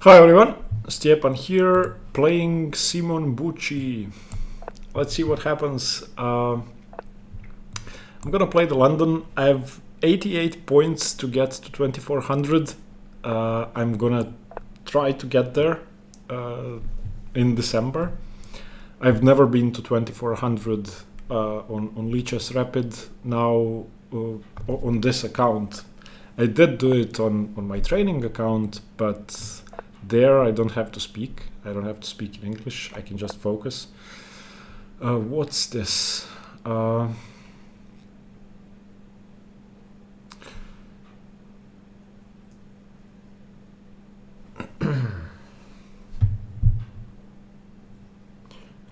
Hi everyone, Stepan here, playing Simon Bucci. Let's see what happens. I'm gonna play the London. I have 88 points to get to 2400. I'm gonna try to get there in December. I've never been to 2400 on Lichess Rapid. Now on this account, I did do it on my training account, but there I don't have to speak. I don't have to speak in English. I can just focus. What's this?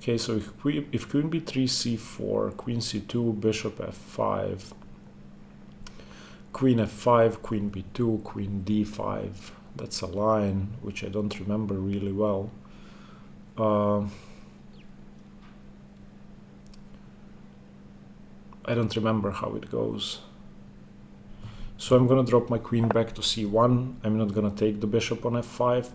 Okay, so if queen b3, c4, queen c2, bishop f5, queen f5, queen b2, queen d5. That's a line which I don't remember really well. I don't remember how it goes. So I'm gonna drop my queen back to c1. I'm not gonna take the bishop on f5.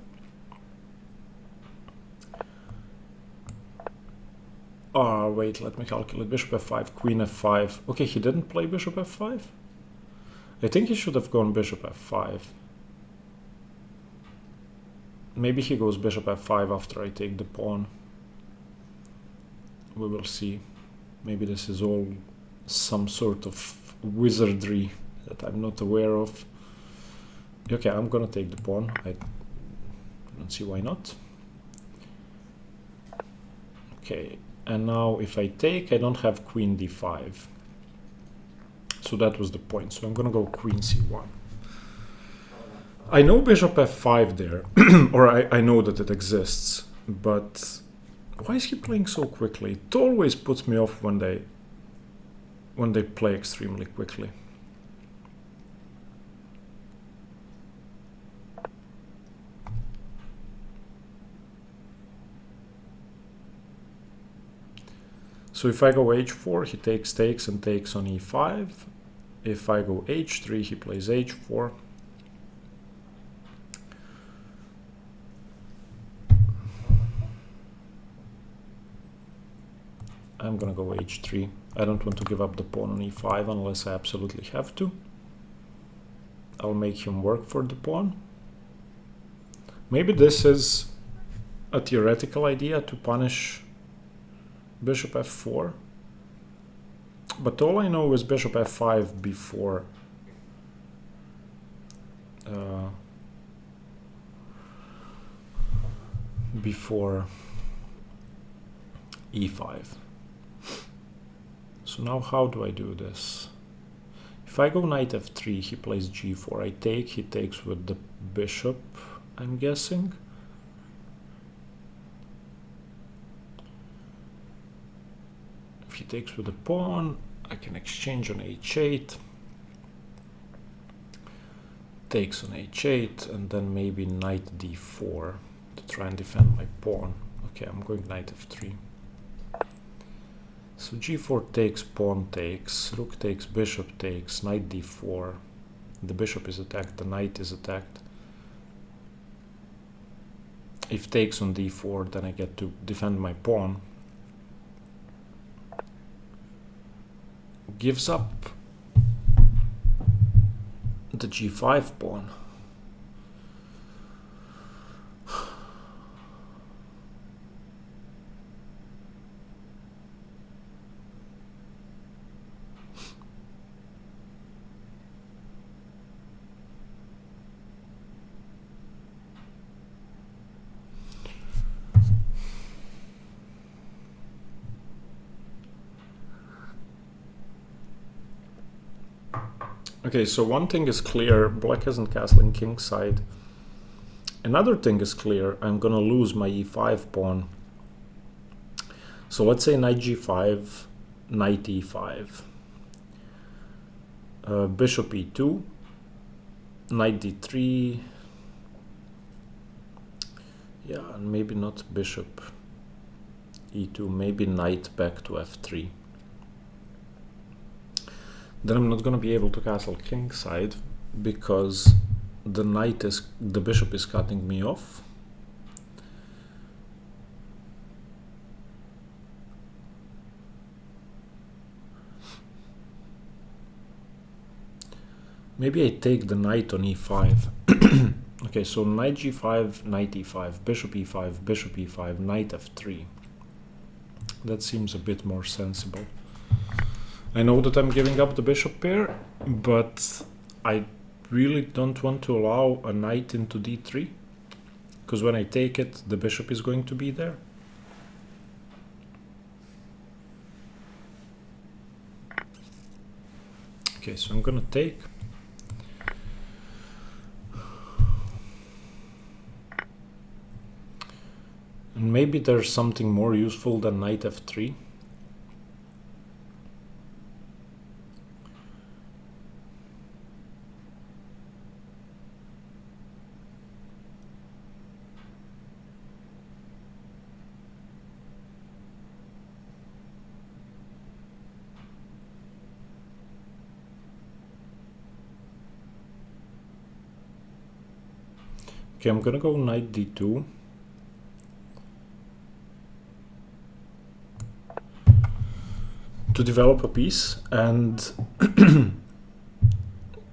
Wait, let me calculate. Bishop f5, queen f5. Okay, he didn't play bishop f5. I think he should have gone bishop f5. Maybe he goes bishop f5 after I take the pawn. We will see. Maybe this is all some sort of wizardry that I'm not aware of. Okay, I'm gonna take the pawn. I don't see why not. Okay, and now if I take, I don't have queen d5. So that was the point. So I'm gonna go queen c1. I know bishop f5 there, or I know that it exists, but why is he playing so quickly? It always puts me off when they play extremely quickly. So if I go h4, he takes and takes on e5. If I go h3, he plays h4. I'm gonna go h3. I don't want to give up the pawn on e5 unless I absolutely have to. I'll make him work for the pawn. Maybe this is a theoretical idea to punish bishop f4. But all I know is bishop f5 before e5. So now how do I do this? If I go knight f3, he plays g4. I take, he takes with the bishop, I'm guessing. If he takes with the pawn, I can exchange on h8. Takes on h8, and then maybe knight d4 to try and defend my pawn. Okay, I'm going knight f3. So g4 takes, pawn takes, rook takes, bishop takes, knight d4. The bishop is attacked, the knight is attacked. If takes on d4, then I get to defend my pawn. Gives up the g5 pawn. Okay, so one thing is clear, black hasn't castling kingside. Another thing is clear, I'm gonna lose my e5 pawn. So let's say knight g5, knight e5, bishop e2, knight d3, yeah, and maybe not bishop e2, maybe knight back to f3. Then I'm not going to be able to castle kingside because the bishop is cutting me off. Maybe I take the knight on e5. Okay, so knight g5, knight e5, bishop e5, bishop e5, knight f3. That seems a bit more sensible. I know that I'm giving up the bishop pair, but I really don't want to allow a knight into d3, because when I take it, the bishop is going to be there. Okay, so I'm gonna take. And maybe there's something more useful than knight f3. Okay, I'm gonna go knight d2. To develop a piece and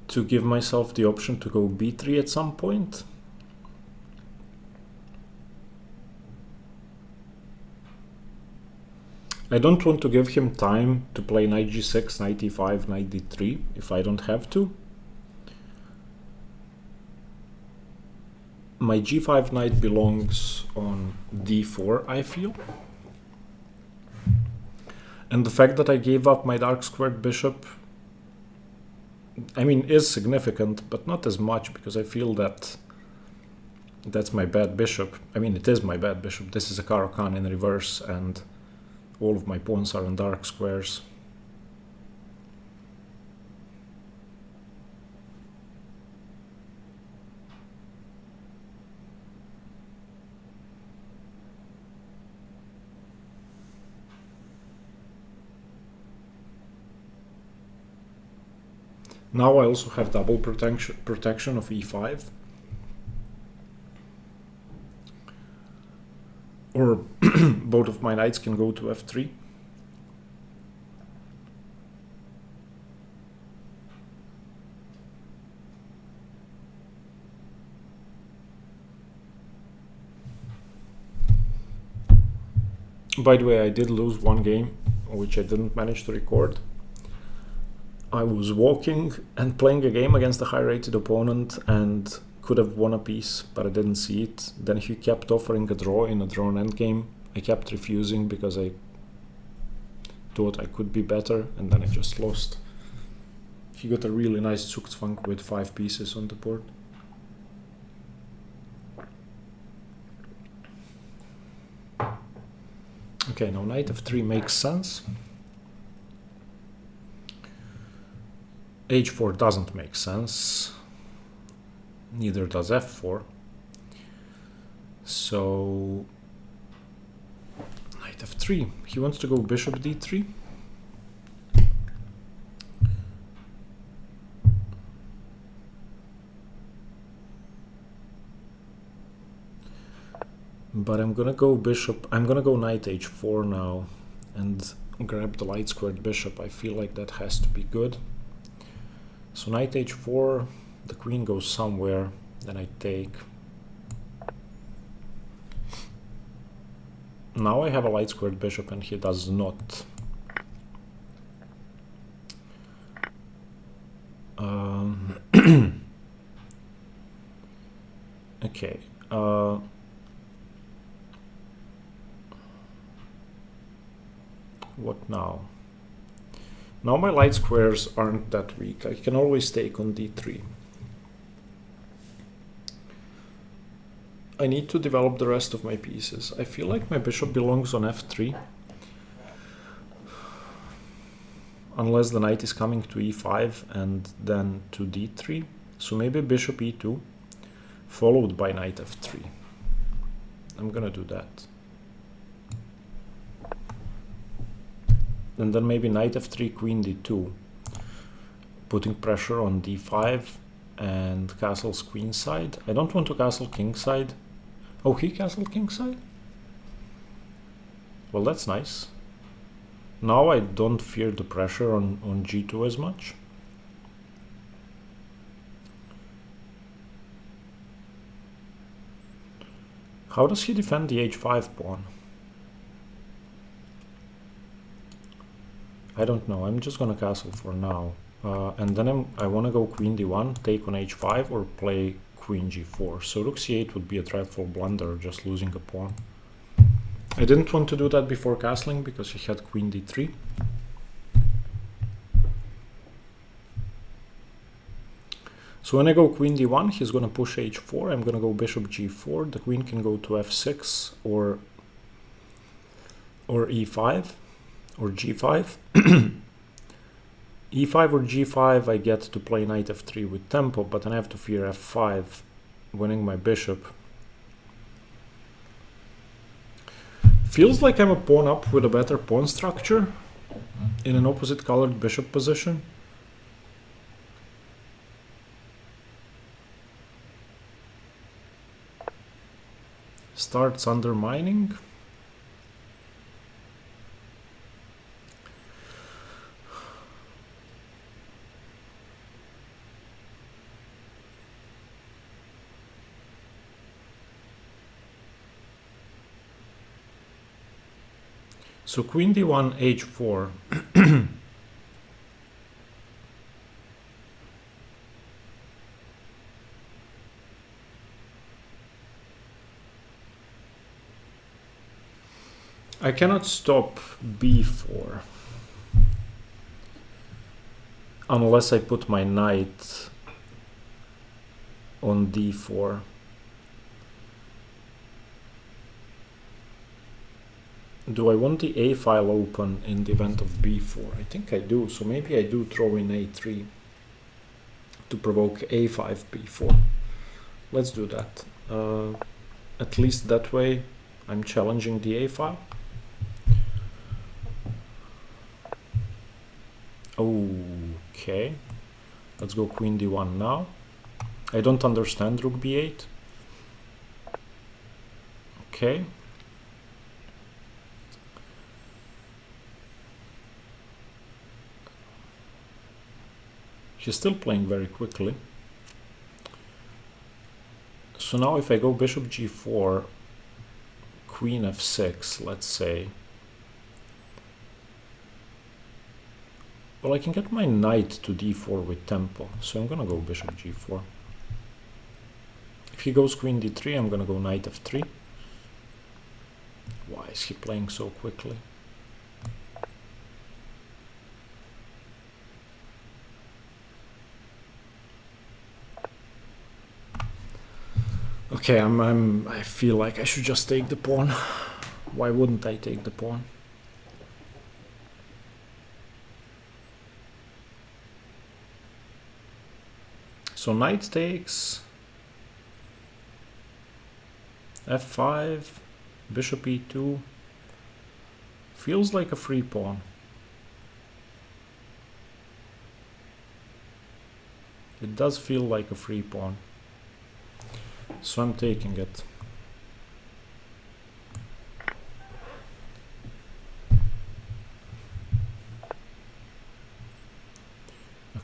to give myself the option to go b3 at some point. I don't want to give him time to play knight g6, knight e5, knight d3 if I don't have to. My g5 knight belongs on d4, I feel. And the fact that I gave up my dark squared bishop, I mean, is significant, but not as much, because I feel that that's my bad bishop. I mean, it is my bad bishop. This is a Caro-Kann in reverse, and all of my pawns are on dark squares. Now I also have double protection of e5. Or both of my knights can go to f3. By the way, I did lose one game, which I didn't manage to record. I was walking and playing a game against a high-rated opponent and could have won a piece, but I didn't see it. Then he kept offering a draw in a drawn endgame. I kept refusing because I thought I could be better, and then I just lost. He got a really nice Zugzwang with 5 pieces on the board. Okay, now knight f3 makes sense. h4 doesn't make sense. Neither does f4. So knight f3. He wants to go bishop d3. But I'm gonna go bishop. I'm gonna go knight h4 now and grab the light squared bishop. I feel like that has to be good. So knight h4, the queen goes somewhere, then I take. Now I have a light squared bishop and he does not. Okay. What now? Now my light squares aren't that weak. I can always take on d3. I need to develop the rest of my pieces. I feel like my bishop belongs on f3. Unless the knight is coming to e5 and then to d3. So maybe bishop e2 followed by knight f3. I'm gonna do that. And then maybe knight f3, queen d2, putting pressure on d5, and castles queenside. I don't want to castle kingside. Oh, he castled kingside? Well, that's nice. Now I don't fear the pressure on g2 as much. How does he defend the h5 pawn? I don't know. I'm just gonna castle for now. And then I want to go queen d1, take on h5, or play queen g4. So rook c8 would be a dreadful blunder, just losing a pawn. I didn't want to do that before castling because he had queen d3. So when I go queen d1, he's going to push h4. I'm going to go bishop g4. The queen can go to f6 or e5 or g5. e5 or g5, I get to play knight f3 with tempo, but then I have to fear f5, winning my bishop. Feels like I'm a pawn up with a better pawn structure in an opposite colored bishop position. Starts undermining. So queen d1, h4. I cannot stop b4 unless I put my knight on d4. Do I want the a file open in the event of b4? I think I do, so maybe I do throw in a3 to provoke a5, b4. Let's do that. At least that way I'm challenging the a file. Okay, let's go queen d1 now. I don't understand rook b8. Okay. He's still playing very quickly. So now if I go bishop g4, queen f6, let's say. Well, I can get my knight to d4 with tempo, so I'm gonna go bishop g4. If he goes queen d3, I'm gonna go knight f3. Why is he playing so quickly? Okay, I feel like I should just take the pawn. Why wouldn't I take the pawn? So knight takes, f5, bishop e2, feels like a free pawn. It does feel like a free pawn. So I'm taking it.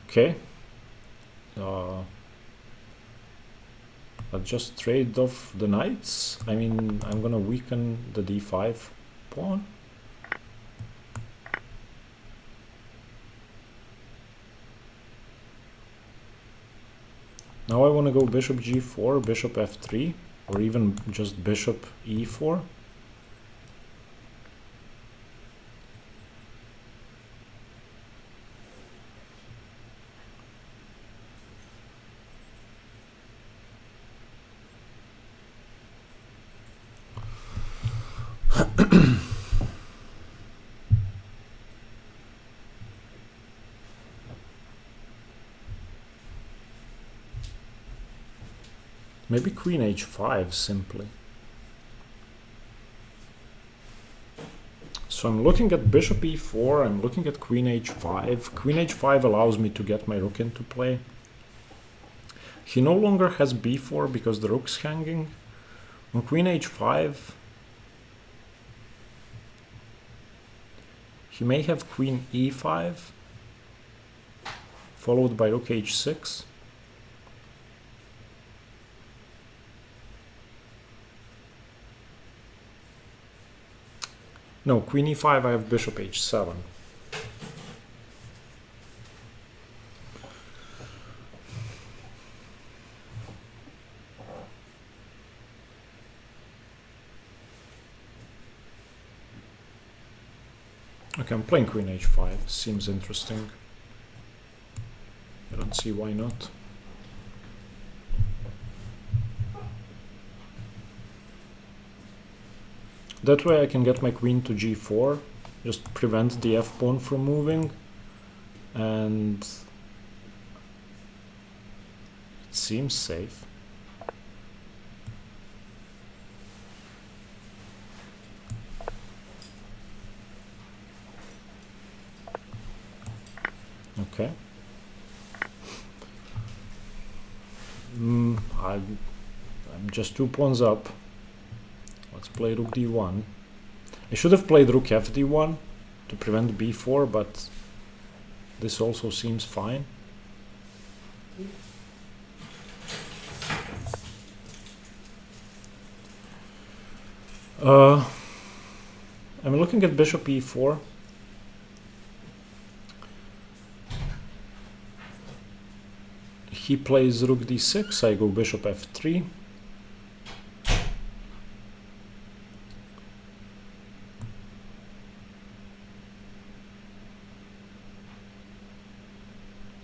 Okay. I'll just trade off the knights. I mean, I'm gonna weaken the d5 pawn. Now I want to go bishop g4, bishop f3, or even just bishop e4. Maybe queen h5 simply. So I'm looking at bishop e4, I'm looking at queen h5. Queen h5 allows me to get my rook into play. He no longer has b4 because the rook's hanging. On queen h5, he may have queen e5, followed by rook h6. No, queen e5, I have bishop h7. Okay, I'm playing queen h5. Seems interesting. I don't see why not. That way I can get my queen to g4, just prevent the f-pawn from moving, and it seems safe. Okay. I'm just 2 pawns up. Let's play rook d1. I should have played rook fd1 to prevent b4, but this also seems fine. I'm looking at bishop e4. He plays rook d6, I go bishop f3.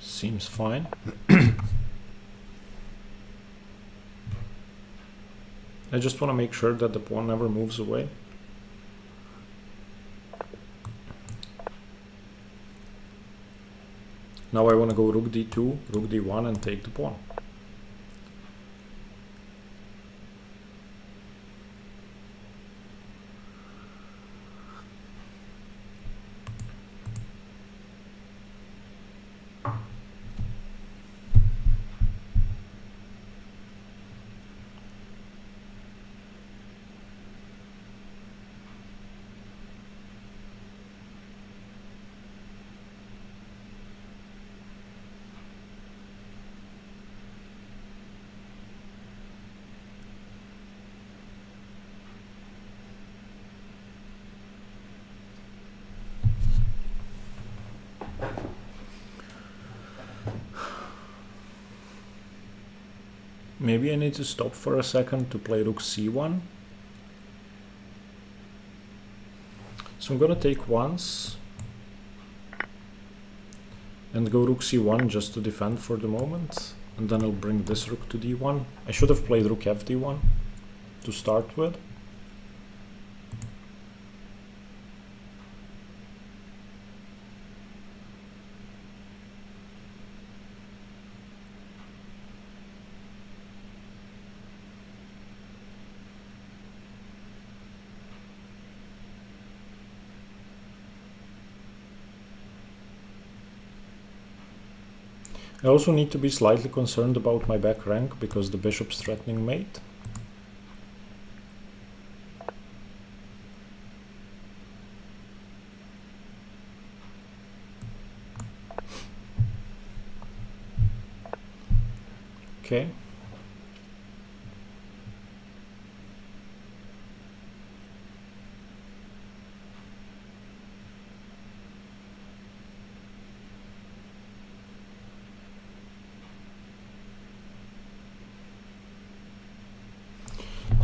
Seems fine. I just want to make sure that the pawn never moves away. Now I want to go rook d2, rook d1 and take the pawn. Maybe I need to stop for a second to play rook c1. So I'm gonna take once and go rook c1 just to defend for the moment, and then I'll bring this rook to d1. I should have played rook fd1 to start with. I also need to be slightly concerned about my back rank because the bishop's threatening mate. Okay.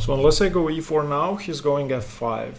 So unless I go e4 now, he's going f5.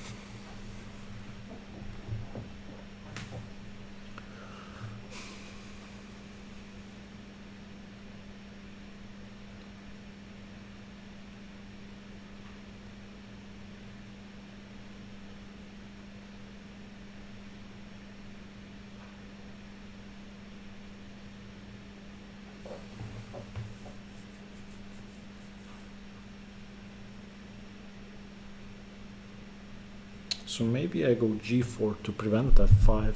So maybe I go g4 to prevent f5.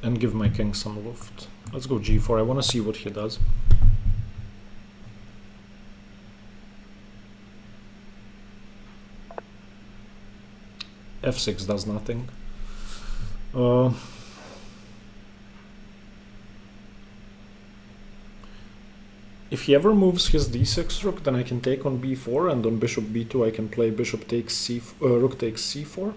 and give my king some loft. Let's go g4. I want to see what he does. f6 does nothing. If he ever moves his d6 rook, then I can take on b4, and on bishop b2 I can play bishop takes rook takes c4.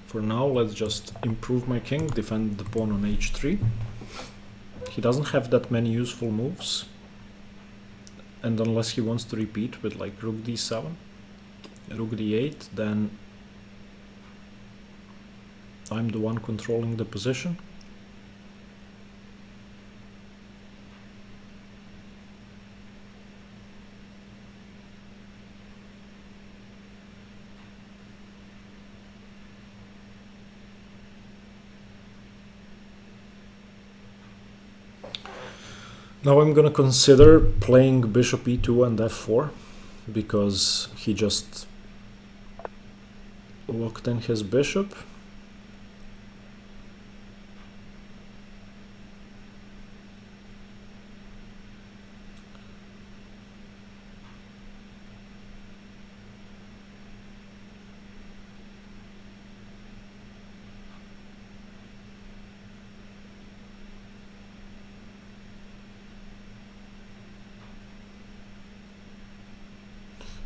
For now, let's just improve my king, defend the pawn on h3. He doesn't have that many useful moves, and unless he wants to repeat with like rook d7, rook d8, then I'm the one controlling the position. Now I'm gonna consider playing bishop e2 and f4, because he just locked in his bishop.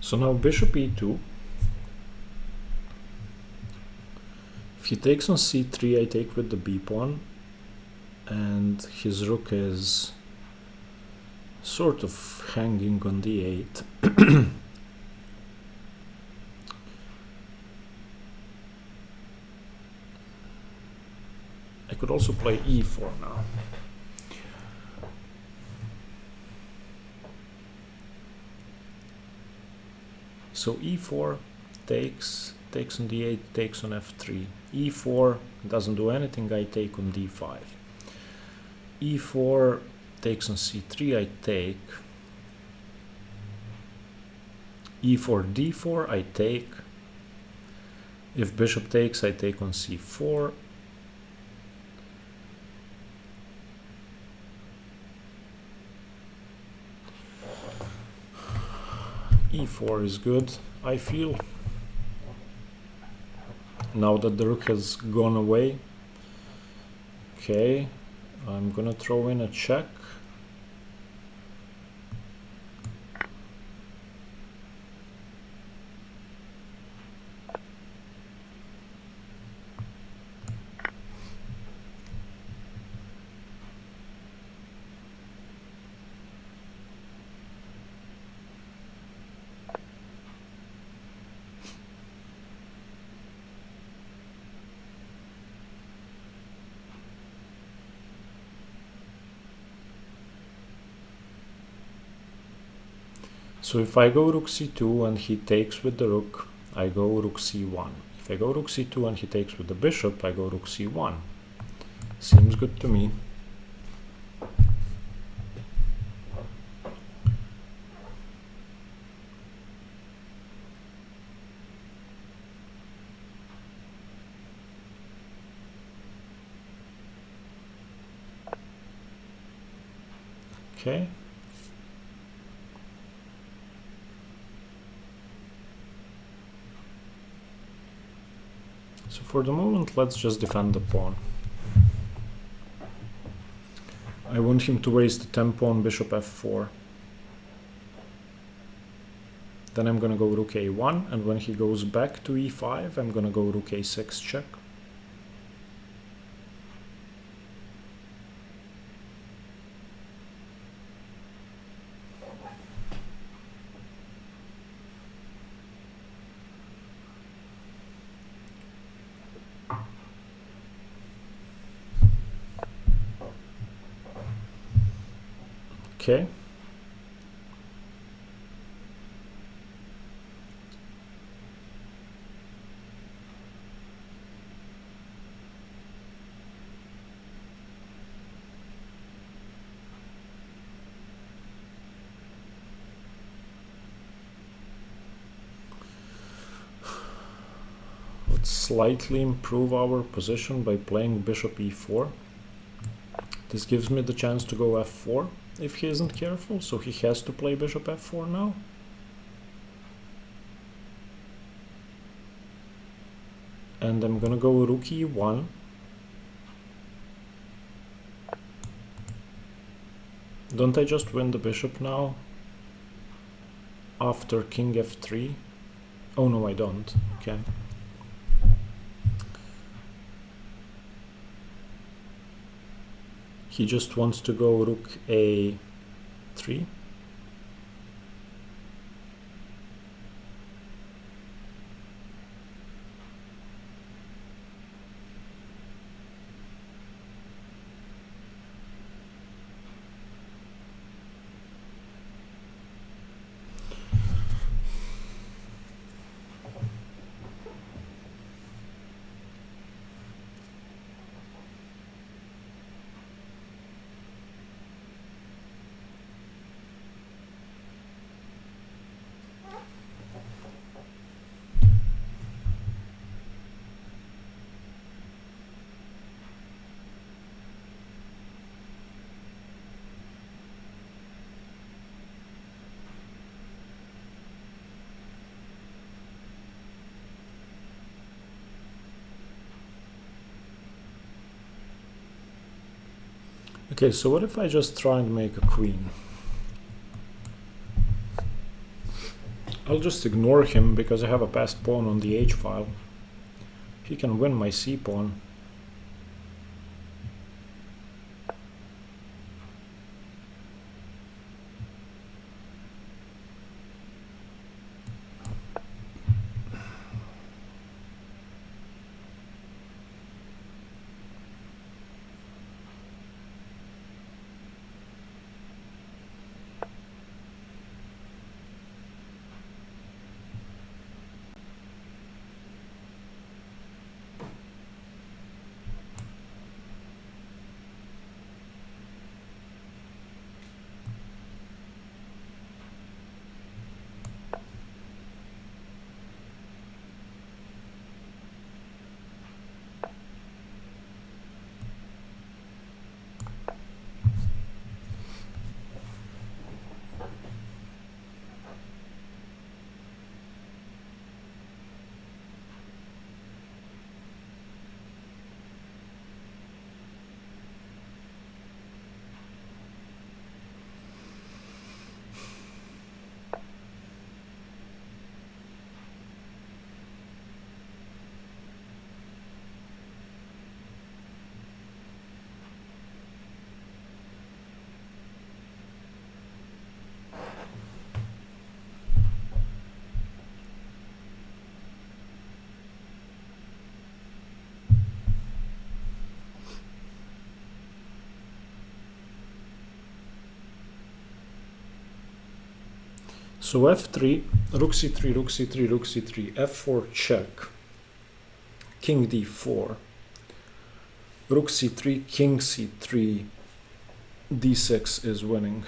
So now bishop e2. If he takes on c3, I take with the b pawn, and his rook is sort of hanging on d8. I could also play e4 now. So e4 takes on d8, takes on f3. e4 doesn't do anything, I take on d5. e4 takes on c3, I take. e4, d4, I take. If bishop takes, I take on c4. e4 is good, I feel. Now that the rook has gone away. Okay, I'm gonna throw in a check. So if I go rook c2 and he takes with the rook, I go rook c1. If I go rook c2 and he takes with the bishop, I go rook c1. Seems good to me. Okay. So for the moment, let's just defend the pawn. I want him to waste the 10 pawn bishop f4. Then I'm gonna go rook a1, and when he goes back to e5, I'm gonna go rook a6 check. Okay. Let's slightly improve our position by playing bishop e4. This gives me the chance to go f4 if he isn't careful, so he has to play bishop f4 now. And I'm gonna go rook e1. Don't I just win the bishop now? After king f3? Oh no, I don't. Okay. He just wants to go rook a3. Okay, so what if I just try and make a queen? I'll just ignore him because I have a passed pawn on the h-file. He can win my c-pawn. So f3, rook c3, rook c3, rook c3, f4 check, king d4, rook c3, king c3, d6 is winning.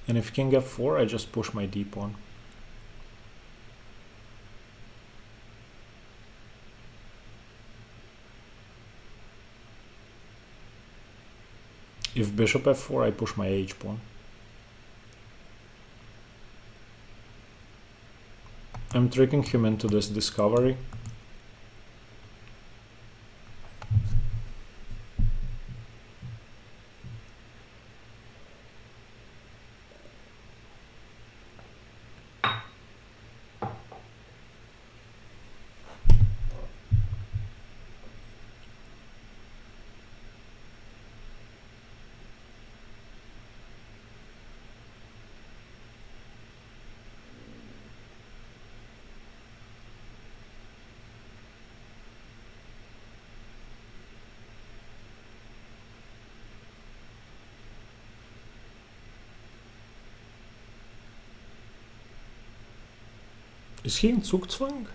And if king f4, I just push my d-pawn. If bishop f4, I push my h-pawn. I'm tricking him into this discovery. Is he in Zugzwang?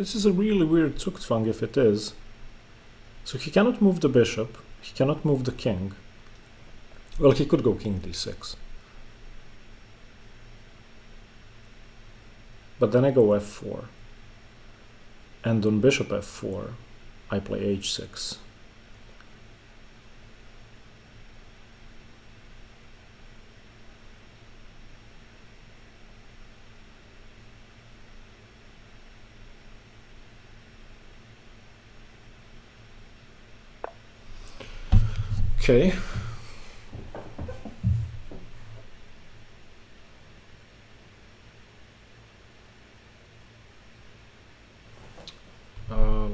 This is a really weird Zugzwang if it is. So he cannot move the bishop, he cannot move the king. Well, he could go king d6. But then I go f4. And on bishop f4, I play h6. Okay.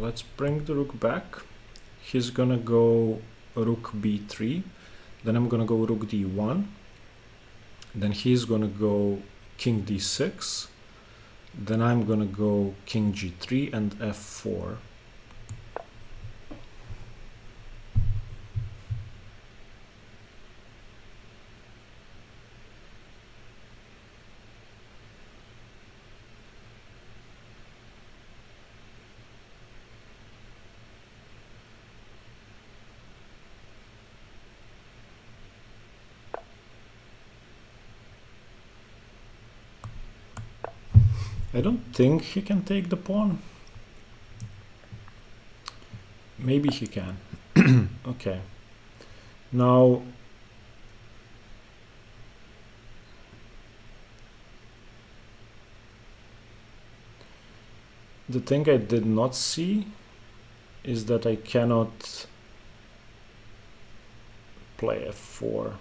Let's bring the rook back. He's gonna go rook b3, then I'm gonna go rook d1, then he's gonna go king d6, then I'm gonna go king g3 and f4. I don't think he can take the pawn. Maybe he can. Okay. Now the thing I did not see is that I cannot play f4.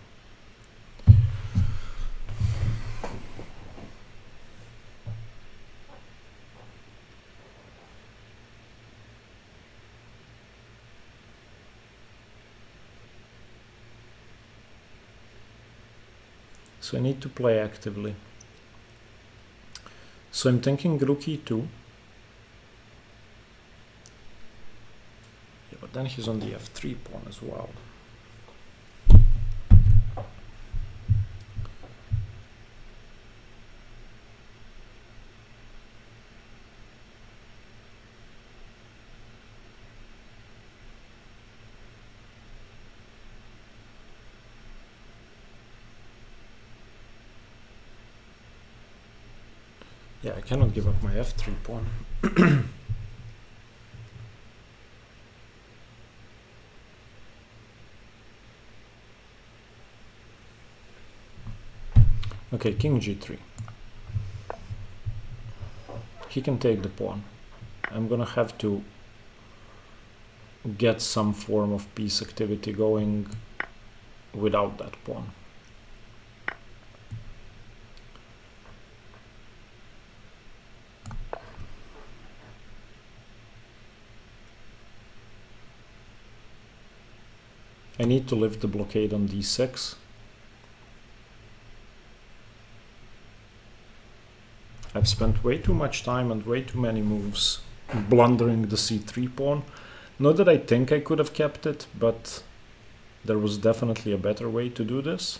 So I need to play actively. So I'm thinking rook e2. Yeah, but then he's on the f3 pawn as well. Yeah, I cannot give up my f3 pawn. Okay, king g3. He can take the pawn. I'm gonna have to get some form of piece activity going without that pawn. I need to lift the blockade on d6. I've spent way too much time and way too many moves blundering the c3 pawn. Not that I think I could have kept it, but there was definitely a better way to do this.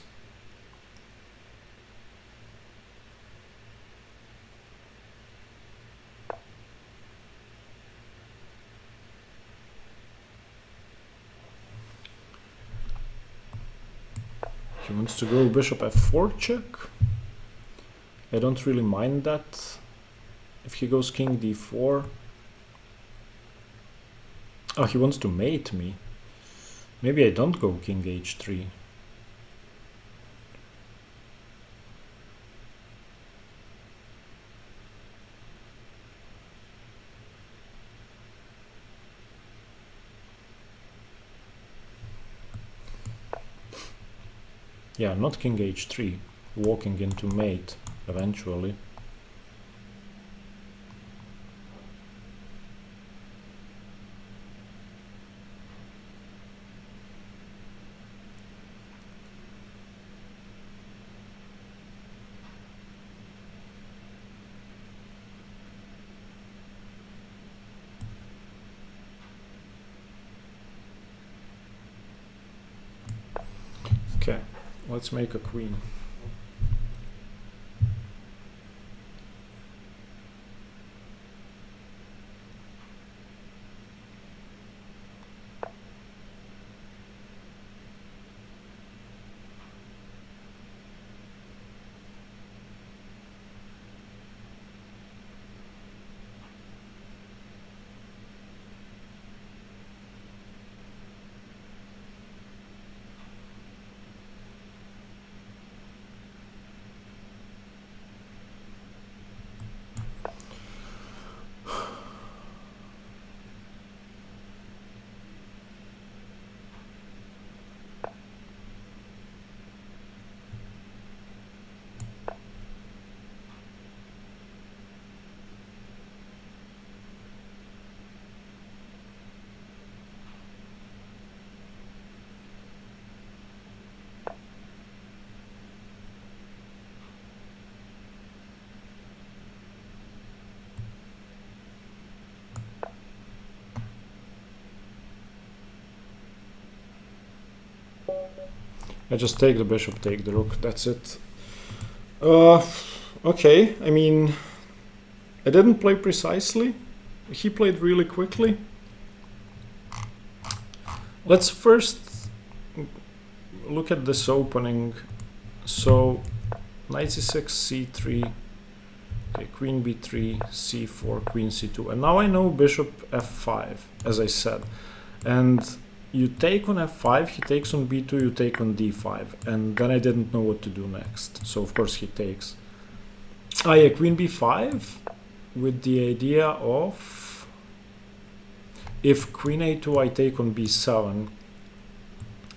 He wants to go bishop f4 check. I don't really mind that. If he goes king d4. Oh, he wants to mate me. Maybe I don't go king h3. Yeah, not king h3, walking into mate eventually. Okay, let's make a queen. I just take the bishop, take the rook, that's it. Okay, I mean, I didn't play precisely. He played really quickly. Let's first look at this opening. So, knight c6, c3, okay, queen b3, c4, queen c2. And now I know bishop f5, as I said. And you take on f5, he takes on b2, you take on d5. And then I didn't know what to do next. So, of course, he takes. Ah, yeah, queen b5 with the idea of if queen a2, I take on b7.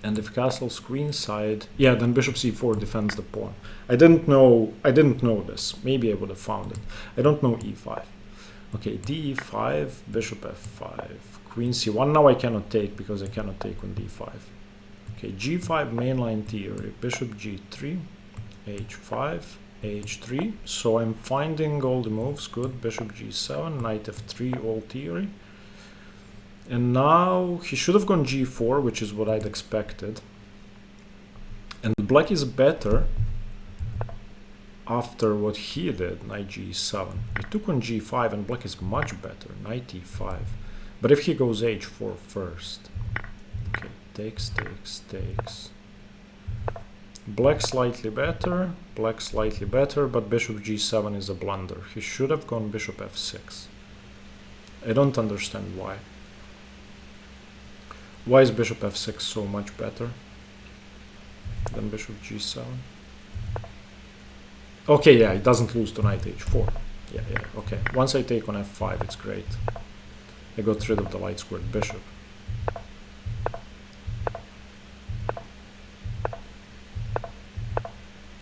And if castle's queenside, yeah, then bishop c4 defends the pawn. I didn't know this. Maybe I would have found it. I don't know e5. Okay, d5, bishop f5, queen c1. Now I cannot take because I cannot take on d5. Okay, g5 mainline theory, bishop g3, h5, h3. So I'm finding all the moves. Good, bishop g7, knight f3, all theory. And now he should have gone g4, which is what I'd expected. And black is better after what he did, knight g7. I took on g5 and black is much better, knight e5. But if he goes h4 first, okay, takes, takes, takes. Black slightly better, but bishop g7 is a blunder. He should have gone bishop f6. I don't understand why. Why is bishop f6 so much better than bishop g7? Okay, yeah, it doesn't lose to knight h4. Yeah, okay. Once I take on f5, it's great. I got rid of the light squared bishop.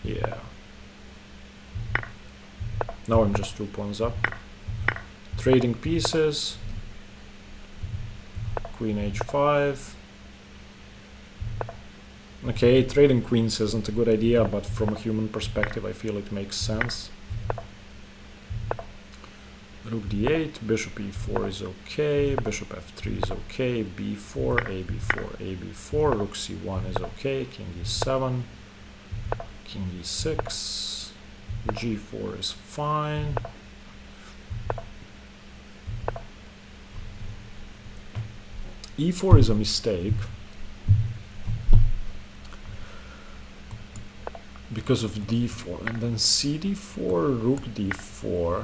Yeah. Now I'm just 2 pawns up. Trading pieces. Queen h5. Okay, trading queens isn't a good idea, but from a human perspective I feel it makes sense. Rook d8, bishop e4 is okay, bishop f3 is okay, b4, ab4, ab4, rook c1 is okay, king e7, king e6, g4 is fine. e4 is a mistake because of d4, and then cd4, rook d4,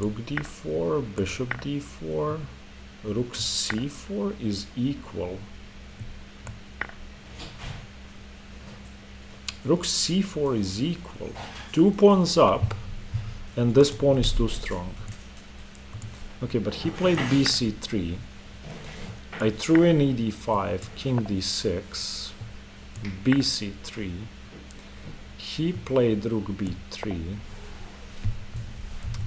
rook d4, bishop d4, rook c4 is equal. Rook c4 is equal. 2 pawns up, and this pawn is too strong. Okay, but he played bc3. I threw in ed5, king d6, bc3. He played rook b3.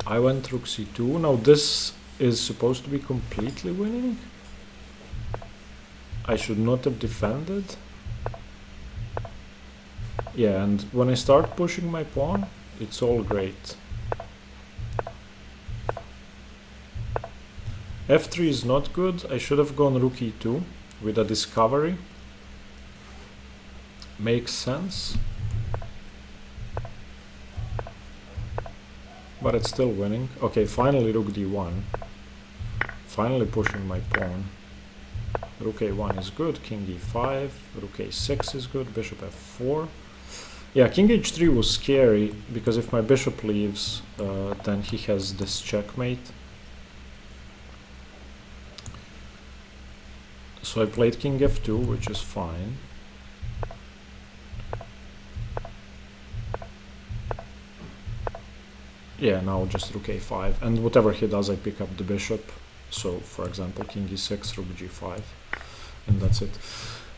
I went rook c2. Now this is supposed to be completely winning. I should not have defended. Yeah, and when I start pushing my pawn, it's all great. f3 is not good. I should have gone rook e2 with a discovery. Makes sense. But it's still winning. Okay, finally rook d1. Finally pushing my pawn. Rook a1 is good, king e5, rook a6 is good, bishop f4. Yeah, king h3 was scary, because if my bishop leaves, then he has this checkmate. So I played king f2, which is fine. Yeah, now just rook a5, and whatever he does, I pick up the bishop. So, for example, king e6, rook g5, and that's it.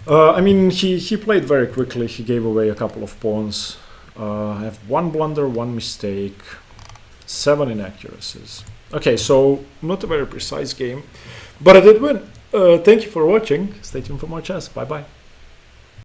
I mean, he played very quickly. He gave away a couple of pawns. I have 1 blunder, 1 mistake, 7 inaccuracies. Okay, so not a very precise game, but I did win. Thank you for watching. Stay tuned for more chess. Bye bye.